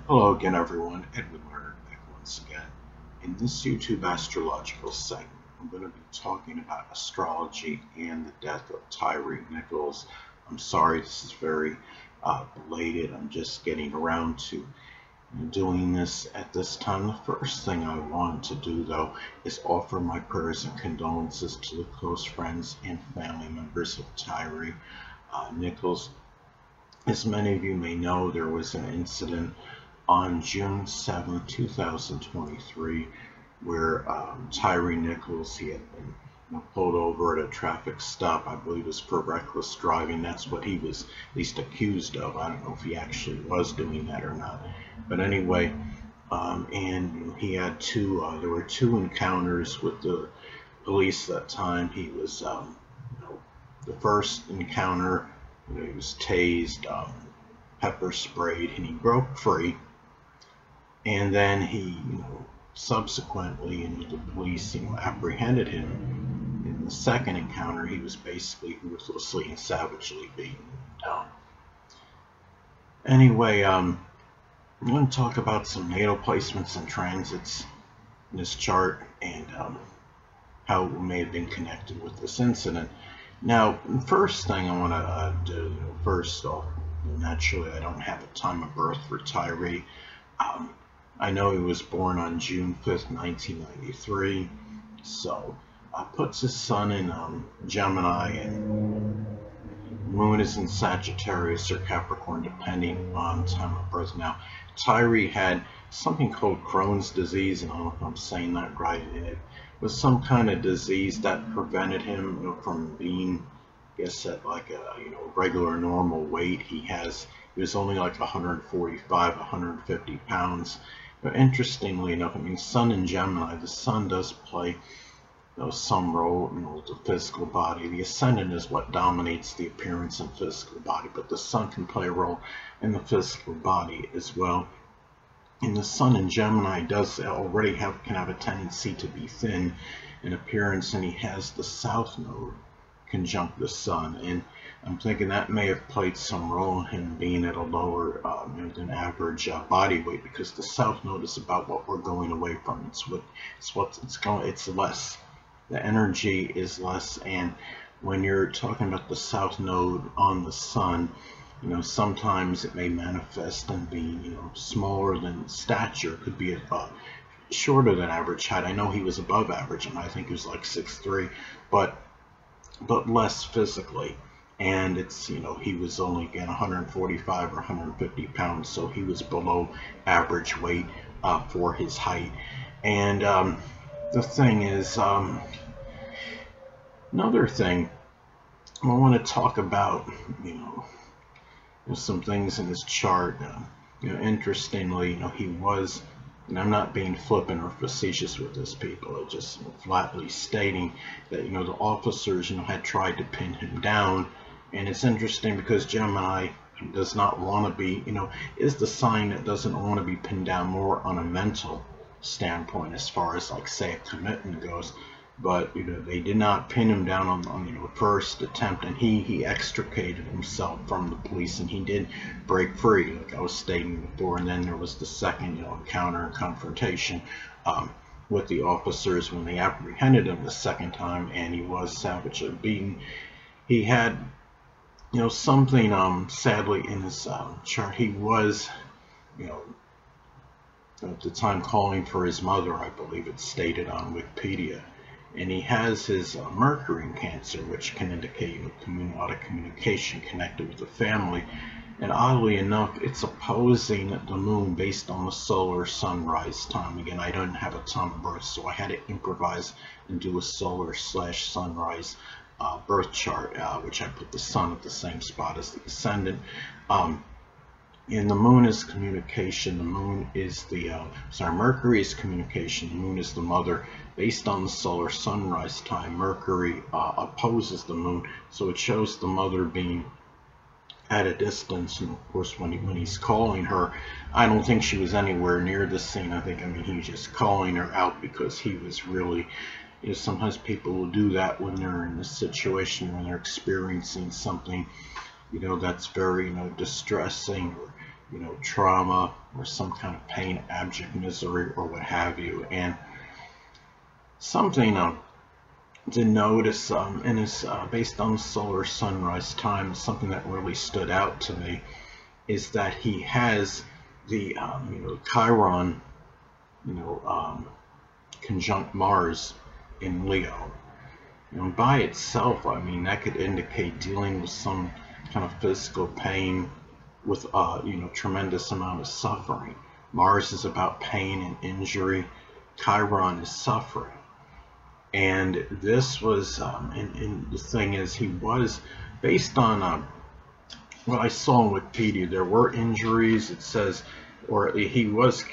Hello again, everyone. Edwin Learnard back once again. In this YouTube astrological segment, I'm going to be talking about astrology and the death of Tyre Nichols. I'm sorry, this is very belated. I'm just getting around to doing this at this time. The first thing I want to do, though, is offer my prayers and condolences to the close friends and family members of Tyre Nichols. As many of you may know, there was an incident on June 7, 2023, where Tyre Nichols, he had been pulled over at a traffic stop. I believe it was for reckless driving. That's what he was at least accused of. I don't know if he actually was doing that or not. But anyway, and he had there were two encounters with the police that time. He was, the first encounter, he was tased, pepper sprayed, and he broke free. And then he, subsequently, the police, apprehended him. In the second encounter, he was basically ruthlessly and savagely beaten down. Anyway, I'm going to talk about some natal placements and transits in this chart and how it may have been connected with this incident. Now, the first thing I want to do, first off, naturally, I don't have a time of birth for Tyre. I know he was born on June 5th, 1993, so puts his sun in Gemini, and moon is in Sagittarius or Capricorn, depending on time of birth. Now, Tyre had something called Crohn's disease, and I don't know if I'm saying that right. It was some kind of disease that prevented him from being, I guess, at like a regular normal weight. He was only like 145, 150 pounds. But interestingly enough, Sun in Gemini, the Sun does play some role in the physical body. The ascendant is what dominates the appearance and physical body, but the Sun can play a role in the physical body as well. And the Sun in Gemini does already can have a tendency to be thin in appearance, and he has the South Node conjunct the Sun, and I'm thinking that may have played some role in him being at a lower than average body weight, because the South Node is about what we're going away from. It's less. The energy is less, and when you're talking about the South Node on the Sun, sometimes it may manifest in being smaller than stature. It could be shorter than average height. I know he was above average, and I think he was like 6'3", but less physically. And it's, he was only, again, 145 or 150 pounds, so he was below average weight for his height. And the thing is, another thing I want to talk about, some things in his chart. Interestingly, he was, and I'm not being flippant or facetious with this, people, it's just flatly stating that, the officers, had tried to pin him down. And it's interesting because Gemini does not want to be, is the sign that doesn't want to be pinned down more on a mental standpoint as far as, like, say, a commitment goes. But, they did not pin him down on the first attempt, and he extricated himself from the police, and he did break free, like I was stating before. And then there was the second, encounter and confrontation with the officers when they apprehended him the second time, and he was savagely beaten. He had, something, sadly, in his chart. He was, at the time calling for his mother, I believe it's stated on Wikipedia. And he has his Mercury in Cancer, which can indicate a lot of communication connected with the family. And oddly enough, it's opposing the moon based on the solar sunrise time. Again, I don't have a time of birth, so I had to improvise and do a solar/sunrise birth chart, which I put the Sun at the same spot as the ascendant. And the moon is communication. The moon is Mercury is communication. The moon is the mother. Based on the solar sunrise time, Mercury opposes the moon, so it shows the mother being at a distance. And of course, when he's calling her, I don't think she was anywhere near the scene. I think, he was just calling her out because he was really, sometimes people will do that when they're in a situation, when they're experiencing something, that's very, distressing, or trauma or some kind of pain, abject misery, or what have you. And something to notice in his based on solar sunrise time, something that really stood out to me is that he has the Chiron conjunct Mars in Leo. By itself, I mean, that could indicate dealing with some kind of physical pain with tremendous amount of suffering. Mars is about pain and injury. Chiron is suffering. And this was, and the thing is, he was, based on what I saw on Wikipedia, there were injuries. It says, or he was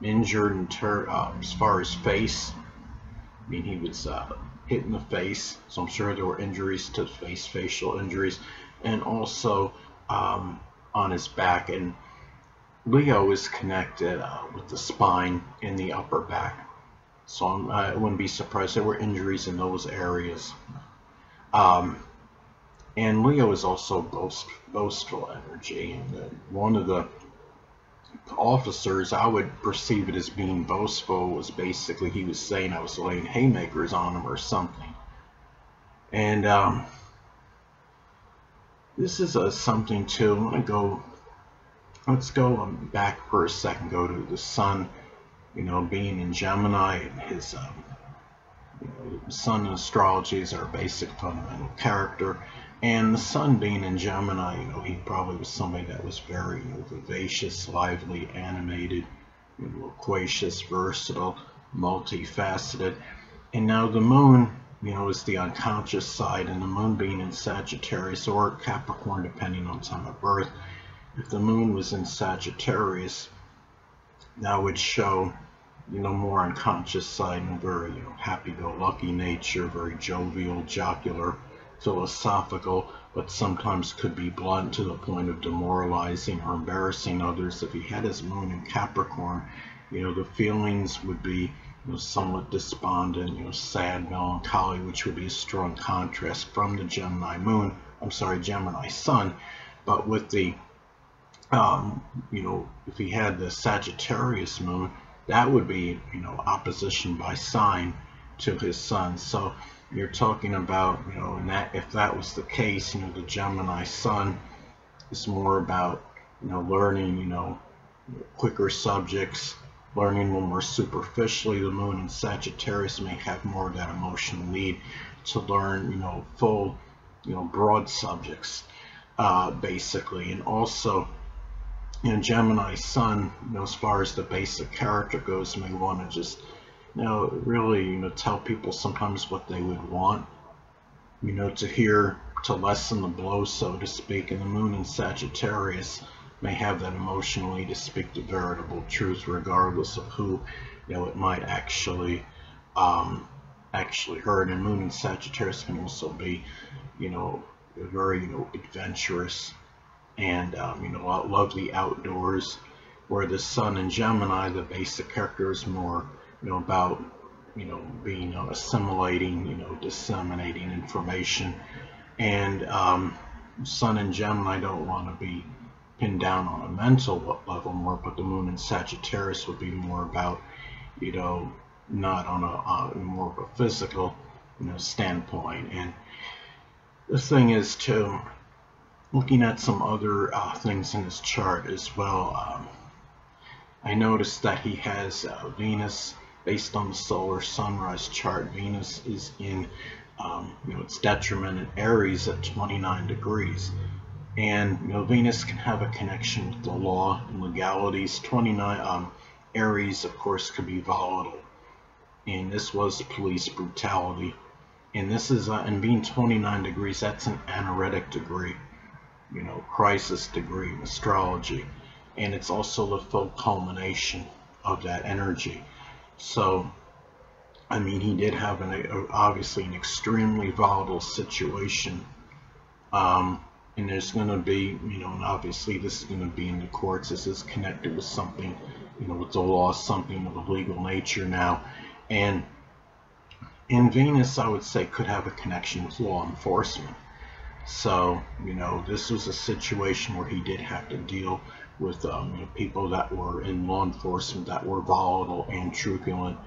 injured as far as face. I mean, he was hit in the face, so I'm sure there were injuries to the face, facial injuries, and also on his back. And Leo is connected with the spine and the upper back, so I wouldn't be surprised there were injuries in those areas. And Leo is also boastful energy, and one of the officers, I would perceive it as being boastful, was basically he was saying I was laying haymakers on him or something. And this is something too. Let's go back for a second. Go to the Sun, being in Gemini, and his Sun in astrology is our basic fundamental character. And the Sun being in Gemini, he probably was somebody that was very vivacious, lively, animated, loquacious, versatile, multifaceted. And now the Moon, is the unconscious side, and the Moon being in Sagittarius or Capricorn, depending on time of birth. If the Moon was in Sagittarius, that would show, more unconscious side and very, happy-go-lucky nature, very jovial, jocular, philosophical, but sometimes could be blunt to the point of demoralizing or embarrassing others. If he had his Moon in Capricorn, the feelings would be somewhat despondent, sad, melancholy, which would be a strong contrast from the Gemini Sun. But with the if he had the Sagittarius Moon, that would be opposition by sign to his Sun. So you're talking about, and that if that was the case, the Gemini Sun is more about, learning, quicker subjects, learning a little more superficially. The Moon in Sagittarius may have more of that emotional need to learn, full, broad subjects, basically. And also, Gemini Sun, as far as the basic character goes, may want to just really, tell people sometimes what they would want, to hear, to lessen the blow, so to speak. And the Moon in Sagittarius may have that emotionally to speak the veritable truth, regardless of who, it might actually hurt. And Moon in Sagittarius can also be, very, adventurous and, love the outdoors. Where the Sun in Gemini, the basic character is more, about, being, assimilating, disseminating information. And Sun in Gemini don't want to be pinned down on a mental level more, but the Moon in Sagittarius would be more about, not on a more of a physical, standpoint. And the thing is, too, looking at some other things in his chart as well, I noticed that he has Venus, based on the solar sunrise chart. Venus is in, its detriment in Aries at 29 degrees. And, Venus can have a connection with the law and legalities. Aries, of course, could be volatile. And this was police brutality. And this is, and being 29 degrees, that's an anaretic degree, crisis degree in astrology. And it's also the full culmination of that energy. So, I mean, he did have obviously an extremely volatile situation. And there's going to be, and obviously this is going to be in the courts. This is connected with something, with the law, something of a legal nature now. And in Venus, I would say, could have a connection with law enforcement. So, this was a situation where he did have to deal with people that were in law enforcement that were volatile and truculent.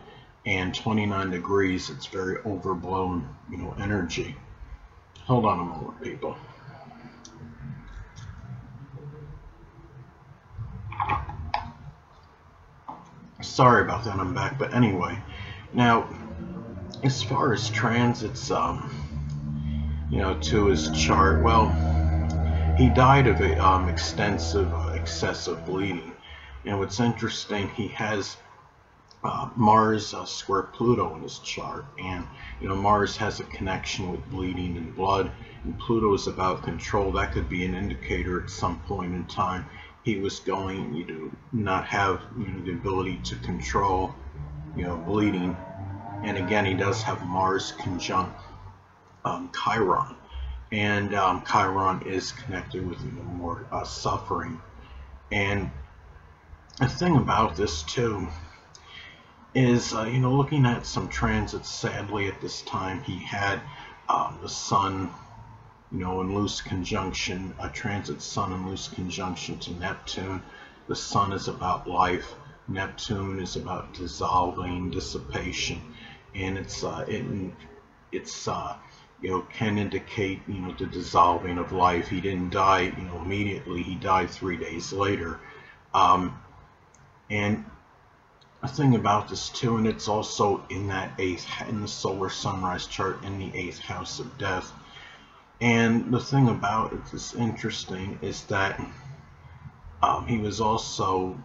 And 29 degrees, it's very overblown, energy. Hold on a moment, people. Sorry about that, I'm back. But anyway, now, as far as transits, to his chart, well, he died of extensive, excessive bleeding. And what's interesting, he has Mars square Pluto in his chart, and Mars has a connection with bleeding and blood, and Pluto is about control. That could be an indicator at some point in time he was going to not have the ability to control bleeding. And again, he does have Mars conjunct Chiron, and Chiron is connected with more suffering. And the thing about this too is, looking at some transits, sadly at this time, he had the Sun, in loose conjunction, a transit Sun in loose conjunction to Neptune. The Sun is about life. Neptune is about dissolving, dissipation, and can indicate, the dissolving of life. He didn't die, immediately. He died 3 days later. And a thing about this too, and it's also in the solar sunrise chart in the 8th house of death. And the thing about it that's interesting is that he was also,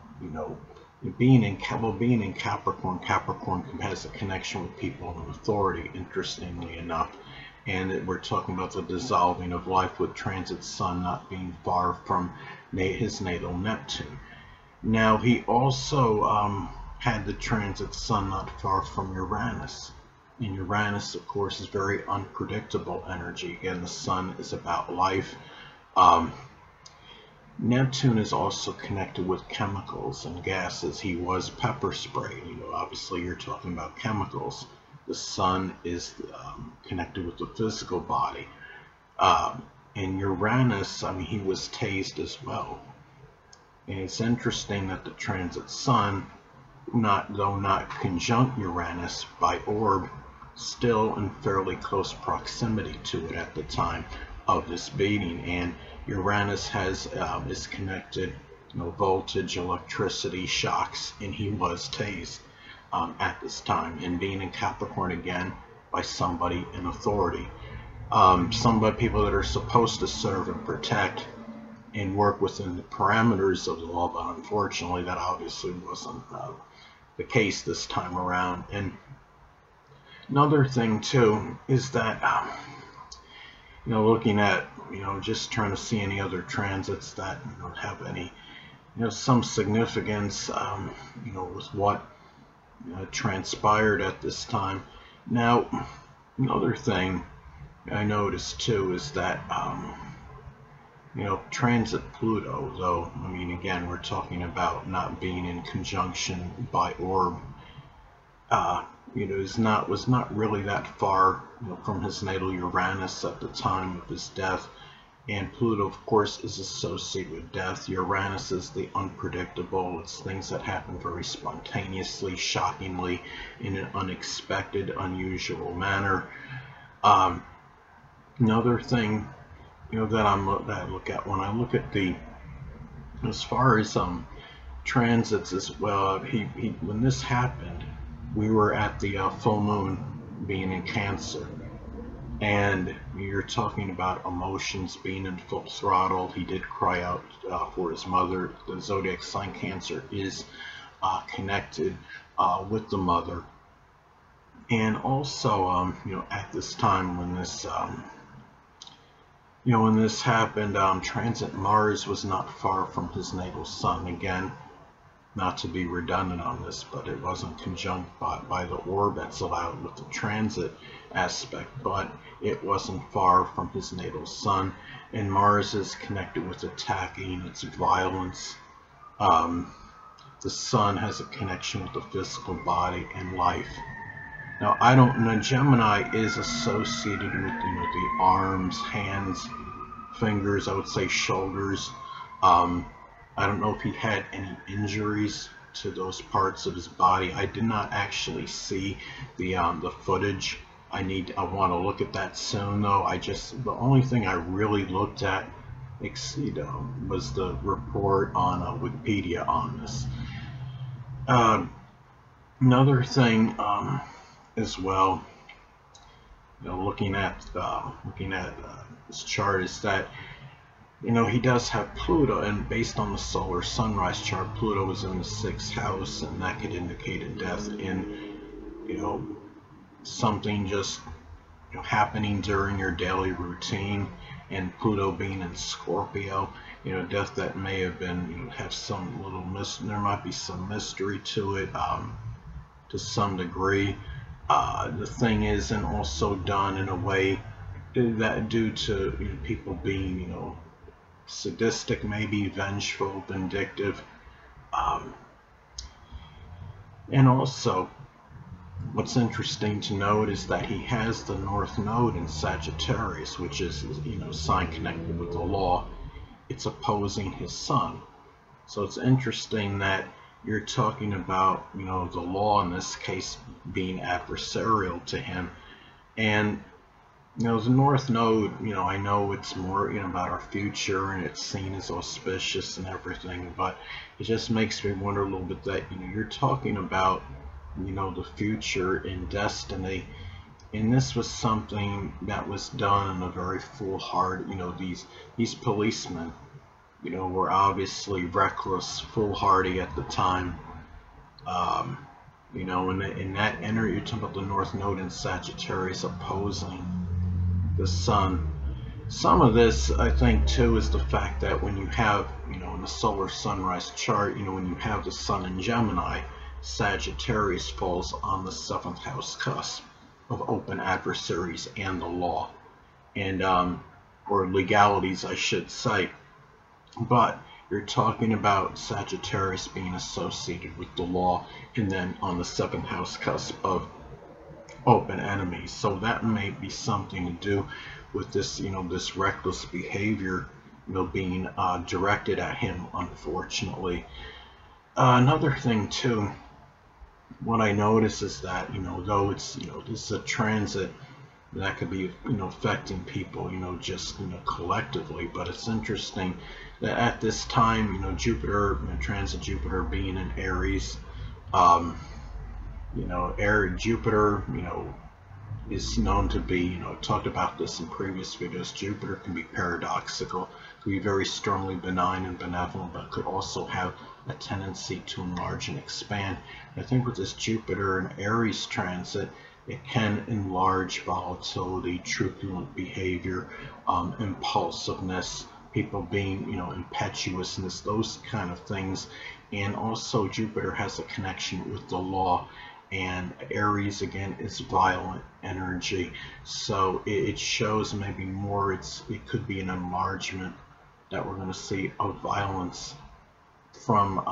being in Capricorn. Capricorn has a connection with people of authority, interestingly enough. And we're talking about the dissolving of life with transit Sun not being far from his natal Neptune. Now, he also had the transit Sun not far from Uranus. And Uranus, of course, is very unpredictable energy. Again, the Sun is about life. Neptune is also connected with chemicals and gases. He was pepper spray. Obviously you're talking about chemicals. The Sun is connected with the physical body. And Uranus, he was tased as well. And it's interesting that the transit Sun, though not conjunct Uranus by orb, still in fairly close proximity to it at the time of this beating. And Uranus is connected, voltage, electricity, shocks, and he was tased at this time. And being in Capricorn again by somebody in authority, people that are supposed to serve and protect and work within the parameters of the law, but unfortunately that obviously wasn't the case this time around. And another thing too is that looking at just trying to see any other transits that have any some significance with what transpired at this time. Now, another thing I noticed too is that transit Pluto, though, again, we're talking about not being in conjunction by orb, was not really that far from his natal Uranus at the time of his death. And Pluto, of course, is associated with death. Uranus is the unpredictable. It's things that happen very spontaneously, shockingly, in an unexpected, unusual manner. Another thing that I look at when I look at as far as transits as well, when this happened, we were at the full moon being in Cancer, and you're talking about emotions being in full throttle. He did cry out for his mother. The zodiac sign Cancer is connected with the mother. And also at this time when this when this happened, transit Mars was not far from his natal Sun. Again, not to be redundant on this, but it wasn't conjunct by the orb that's allowed with the transit aspect, but it wasn't far from his natal Sun. And Mars is connected with attacking, its violence. The Sun has a connection with the physical body and life. Now, I don't know, Gemini is associated with the arms, hands, fingers, I would say shoulders. I don't know if he had any injuries to those parts of his body. I did not actually see the footage. I want to look at that soon though. The only thing I really looked at, was the report on Wikipedia on this. Another thing as well, looking at this chart, is that he does have Pluto, and based on the solar sunrise chart, Pluto was in the 6th house, and that could indicate a death in something just happening during your daily routine, and Pluto being in Scorpio, death that may have been have some little there might be some mystery to it to some degree. The thing is, and also done in a way that due to people being sadistic, maybe vengeful, vindictive, and also what's interesting to note is that he has the North Node in Sagittarius, which is sign connected with the law. It's opposing his Sun, so it's interesting that you're talking about the law in this case being adversarial to him. And the North Node, I know it's more about our future, and it's seen as auspicious and everything, but it just makes me wonder a little bit that you're talking about the future and destiny, and this was something that was done in a very foolhardy. These policemen were obviously reckless, foolhardy at the time. In that energy, you're talking about the North Node in Sagittarius opposing the Sun. Some of this, I think, too, is the fact that when you have, in the solar sunrise chart, when you have the Sun in Gemini, Sagittarius falls on the 7th house cusp of open adversaries and the law, and or legalities, I should say. But you're talking about Sagittarius being associated with the law, and then on the 7th house cusp of open enemies. So that may be something to do with this, this reckless behavior, being directed at him, unfortunately. Another thing too, what I notice is that, though it's, this is a transit that could be, affecting people, just, collectively, but it's interesting that at this time, Jupiter, transit Jupiter being in Aries, Jupiter, is known to be, talked about this in previous videos, Jupiter can be paradoxical, can be very strongly benign and benevolent, but could also have a tendency to enlarge and expand. I think with this Jupiter and Aries transit, it can enlarge volatility, truculent behavior, impulsiveness, people being, impetuousness, those kind of things. And also Jupiter has a connection with the law, and Aries again is violent energy, so it shows maybe more it could be an enlargement that we're going to see of violence from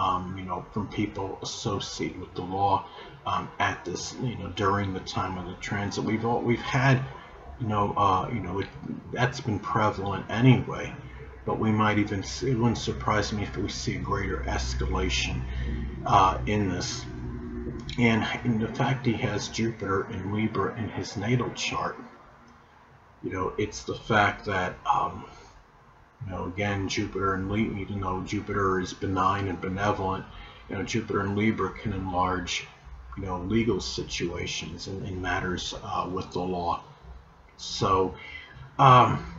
from people associated with the law at this during the time of the transit. We've had that's been prevalent anyway, but we might even see, it wouldn't surprise me if we see a greater escalation in this. And in the fact he has Jupiter in Libra in his natal chart, it's the fact that again, Jupiter in Libra, even though Jupiter is benign and benevolent, Jupiter in Libra can enlarge legal situations and in matters with the law. So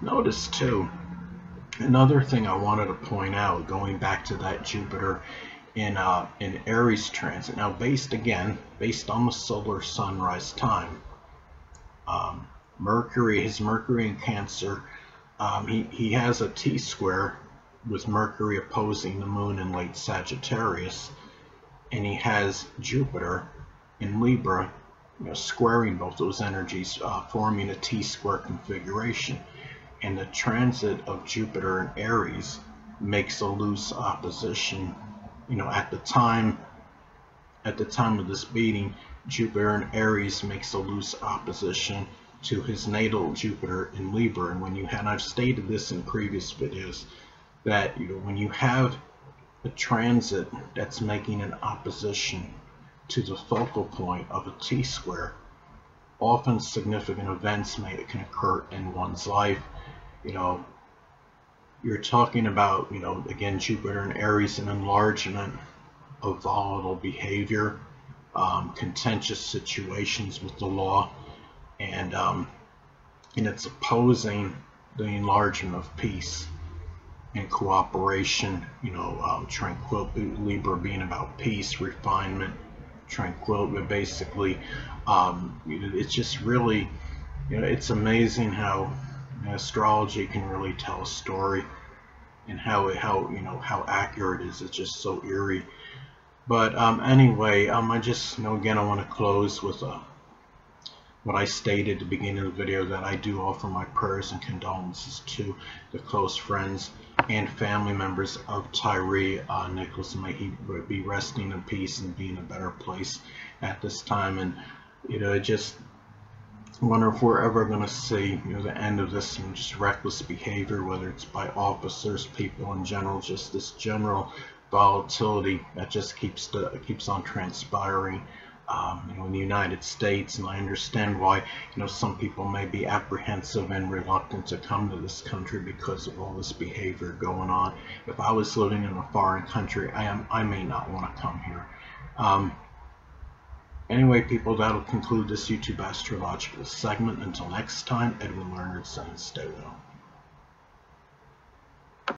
notice too, another thing I wanted to point out, going back to that Jupiter in Aries transit. Now, based on the solar sunrise time, his Mercury in Cancer, he has a T-square with Mercury opposing the Moon in late Sagittarius, and he has Jupiter in Libra, squaring both those energies, forming a T-square configuration. And the transit of Jupiter in Aries makes a loose opposition. At the time of this meeting, Jupiter in Aries makes a loose opposition to his natal Jupiter in Libra. And when you had, I've stated this in previous videos, that when you have a transit that's making an opposition to the focal point of a T-square, often significant events can occur in one's life. You're talking about, again, Jupiter in Aries, an enlargement of volatile behavior, contentious situations with the law, and it's opposing the enlargement of peace and cooperation. Tranquility, Libra being about peace, refinement, tranquility, but basically it's just really, it's amazing how astrology can really tell a story, and how accurate it is. It's just so eerie. But anyway, I just, again, I want to close with what I stated at the beginning of the video, that I do offer my prayers and condolences to the close friends and family members of Tyre Nichols. May he be resting in peace and be in a better place at this time. And I just wonder if we're ever going to see the end of this just reckless behavior, whether it's by officers, people in general, just this general volatility that just keeps on transpiring in the United States. And I understand why some people may be apprehensive and reluctant to come to this country because of all this behavior going on. If I was living in a foreign country, I may not want to come here. Anyway, people, that'll conclude this YouTube astrological segment. Until next time, Edwin Learnard saying stay well.